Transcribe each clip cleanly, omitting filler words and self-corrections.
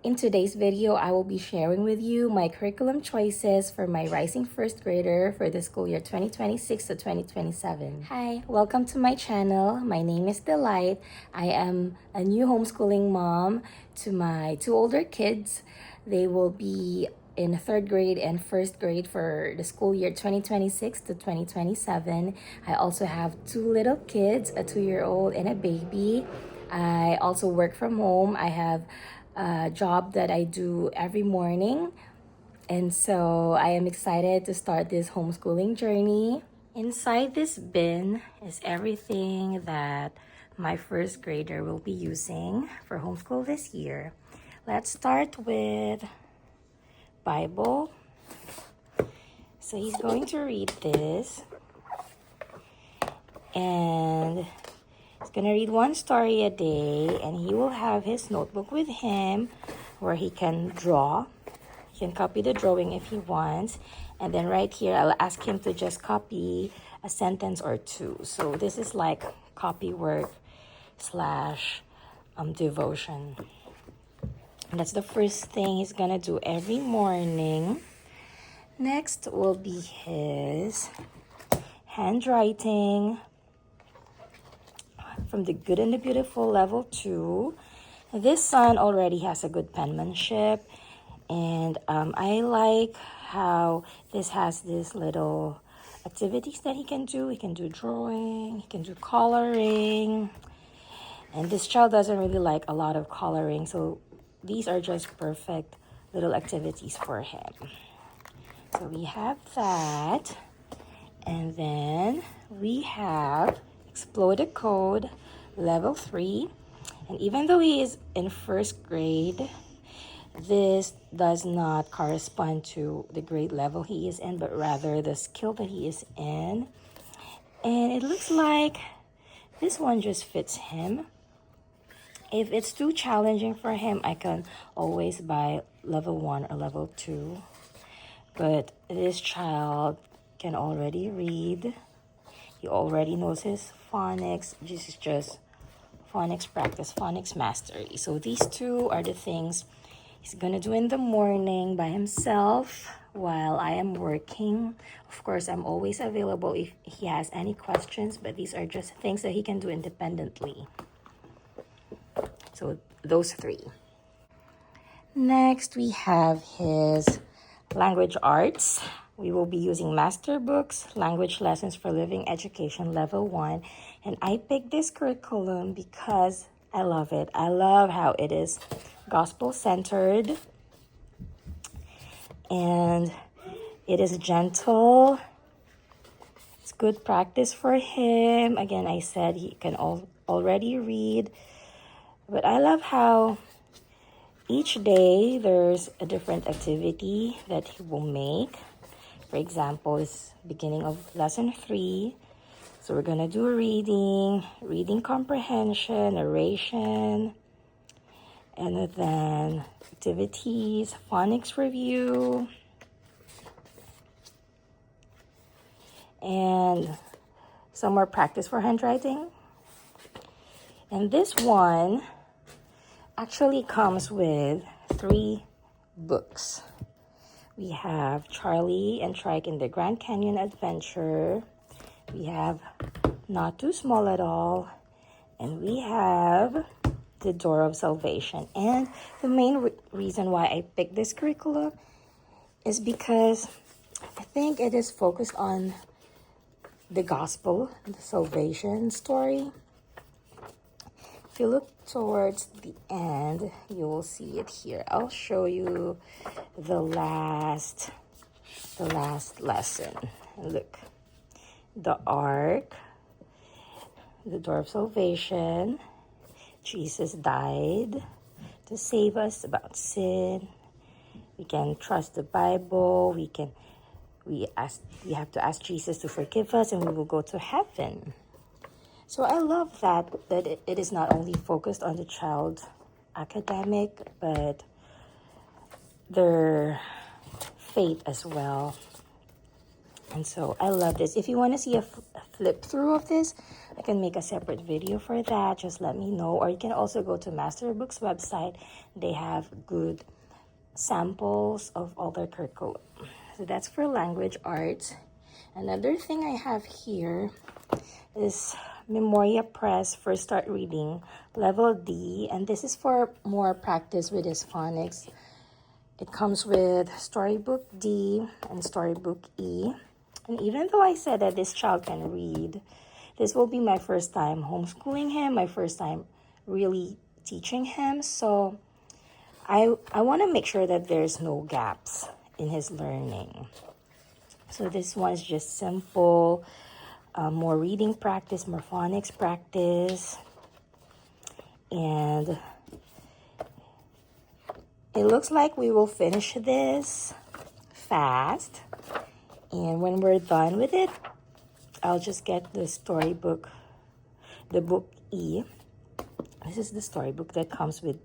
In today's video, I will be sharing with you my curriculum choices for my rising first grader for the school year 2026 to 2027. Hi, welcome to my channel. My name is Delight. I am a new homeschooling mom to my two older kids. They will be in third grade and first grade for the school year 2026 to 2027. I also have two little kids, a 2-year-old and a baby. I also work from home. I have a job that I do every morning. And so I am excited to start this homeschooling journey. Inside this bin is everything that my first grader will be using for homeschool this year. Let's start with Bible. So he's going to read this. And he's going to read one story a day, and he will have his notebook with him where he can draw. He can copy the drawing if he wants. And then right here, I'll ask him to just copy a sentence or two. So this is like copy work slash devotion. And that's the first thing he's going to do every morning. Next will be his handwriting from the Good and the Beautiful level 2. This son already has a good penmanship, and I like how this has this little activities that he can do. He can do drawing, he can do coloring, and this child doesn't really like a lot of coloring, so these are just perfect little activities for him. So we have that, and then we have Explode the Code level 3. And even though he is in first grade, this does not correspond to the grade level he is in, but rather the skill that he is in. And it looks like this one just fits him. If it's too challenging for him, I can always buy level 1 or level 2. But this child can already read. He already knows his phonics. This is just phonics practice, phonics mastery. So these two are the things he's gonna do in the morning by himself while I am working. Of course, I'm always available if he has any questions, but these are just things that he can do independently. So those three. Next, we have his language arts. We will be using Master Books, Language Lessons for Living Education Level 1. And I picked this curriculum because I love it. I love how it is gospel-centered. And it is gentle. It's good practice for him. Again, I said he can already read. But I love how each day there's a different activity that he will make. For example, it's beginning of lesson 3. So we're going to do reading comprehension, narration, and then activities, phonics review, and some more practice for handwriting. And this one actually comes with 3 books. We have Charlie and Trike in the Grand Canyon Adventure. We have Not Too Small at All. And we have The Door of Salvation. And the main reason why I picked this curriculum is because I think it is focused on the gospel, the salvation story. If you look towards the end, you will see it here. I'll show you the last lesson. Look, the ark, the door of salvation. Jesus died to save us about sin. We can trust the Bible. We have to ask Jesus to forgive us, and we will go to heaven. So I love that it is not only focused on the child's academic, but their faith as well. And so I love this. If you want to see a flip through of this, I can make a separate video for that. Just let me know. Or you can also go to Masterbooks website. They have good samples of all their curriculum. So that's for language arts. Another thing I have here is Memoria Press First Start Reading Level D, and this is for more practice with his phonics. It comes with Storybook D and Storybook E. And even though I said that this child can read, this will be my first time homeschooling him, my first time really teaching him. So I want to make sure that there's no gaps in his learning. So this one is just simple, more reading practice, more phonics practice. And it looks like we will finish this fast. And when we're done with it, I'll just get the storybook, the book E. This is the storybook that comes with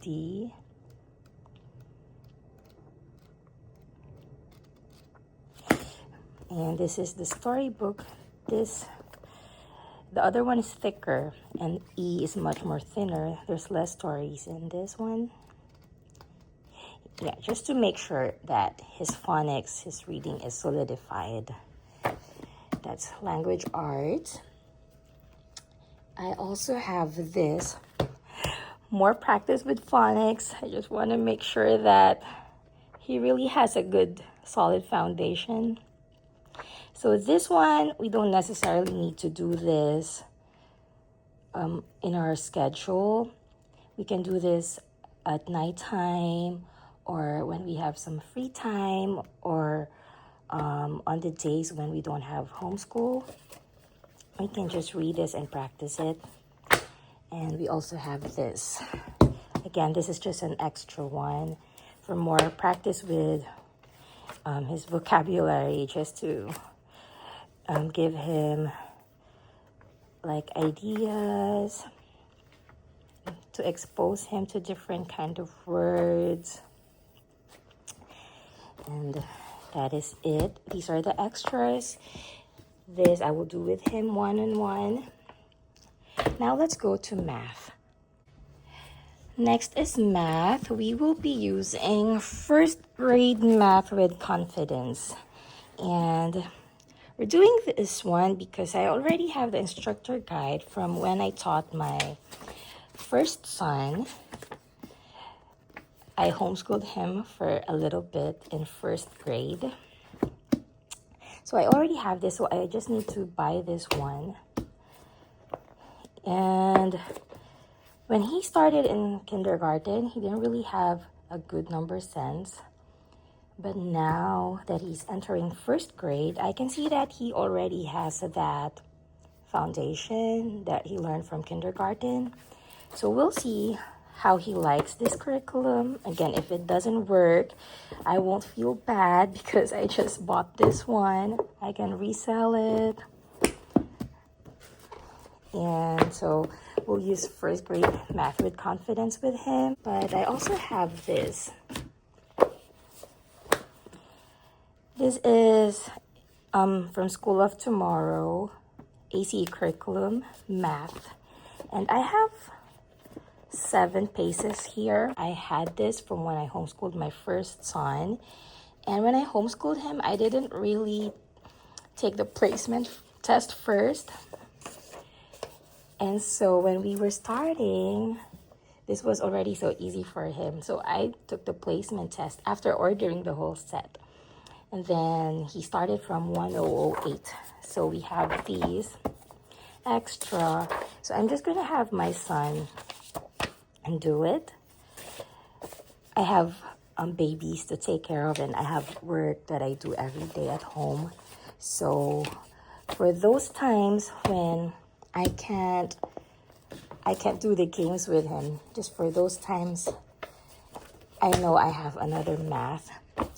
D. And this is the storybook. The other one is thicker, and E is much more thinner. There's less stories in this one. Yeah, just to make sure that his phonics, his reading is solidified. That's language arts. I also have this, more practice with phonics. I just want to make sure that he really has a good, solid foundation. So this one, we don't necessarily need to do this in our schedule. We can do this at nighttime or when we have some free time or on the days when we don't have homeschool. We can just read this and practice it. And we also have this. Again, this is just an extra one for more practice with his vocabulary, just to give him like ideas, to expose him to different kind of words. And that is it. These are the extras. This I will do with him one-on-one. Now let's go to math. Next is math. We will be using first grade math with confidence. And we're doing this one because I already have the instructor guide from when I taught my first son. I homeschooled him for a little bit in first grade. So I already have this, so I just need to buy this one. And when he started in kindergarten, he didn't really have a good number sense. But now that he's entering first grade, I can see that he already has that foundation that he learned from kindergarten. So we'll see how he likes this curriculum. Again, if it doesn't work, I won't feel bad because I just bought this one. I can resell it. And so we'll use first grade math with confidence with him. But I also have this. This is from School of Tomorrow, ACE curriculum, math. And I have 7 paces here. I had this from when I homeschooled my first son. And when I homeschooled him, I didn't really take the placement test first. And so when we were starting, this was already so easy for him. So I took the placement test after ordering the whole set. And then he started from 1008. So we have these extra. So I'm just going to have my son and do it. I have babies to take care of, and I have work that I do every day at home. So for those times when I can't do the games with him, just for those times, I know I have another math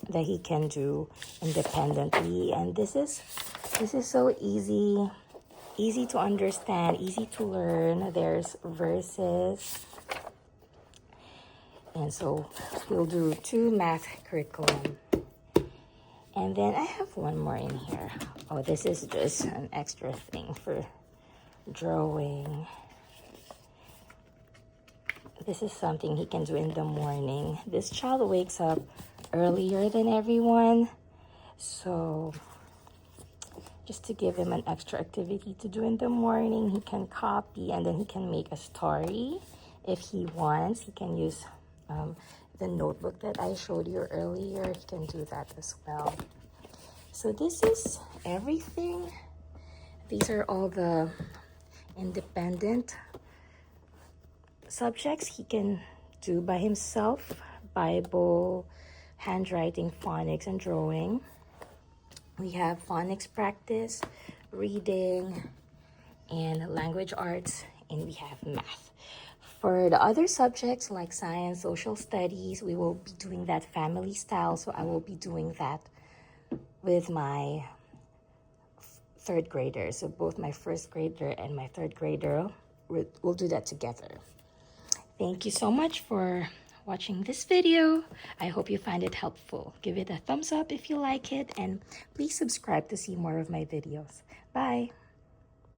that he can do independently. And this is so easy to understand, easy to learn. There's verses. And so we'll do 2 math curriculum. And then I have one more in here. Oh, this is just an extra thing for drawing. This is something he can do in the morning. This child wakes up earlier than everyone, so just to give him an extra activity to do in the morning, he can copy and then he can make a story if he wants. He can use the notebook that I showed you earlier. He can do that as well. So this is everything. These are all the independent subjects he can do by himself: Bible, handwriting, phonics, and drawing. We have phonics practice, reading, and language arts, and we have math. For the other subjects like science, social studies, we will be doing that family style, so I will be doing that with my third grader. So both my first grader and my third grader, we'll do that together. Thank you so much for watching this video. I hope you find it helpful. Give it a thumbs up if you like it, and please subscribe to see more of my videos. Bye.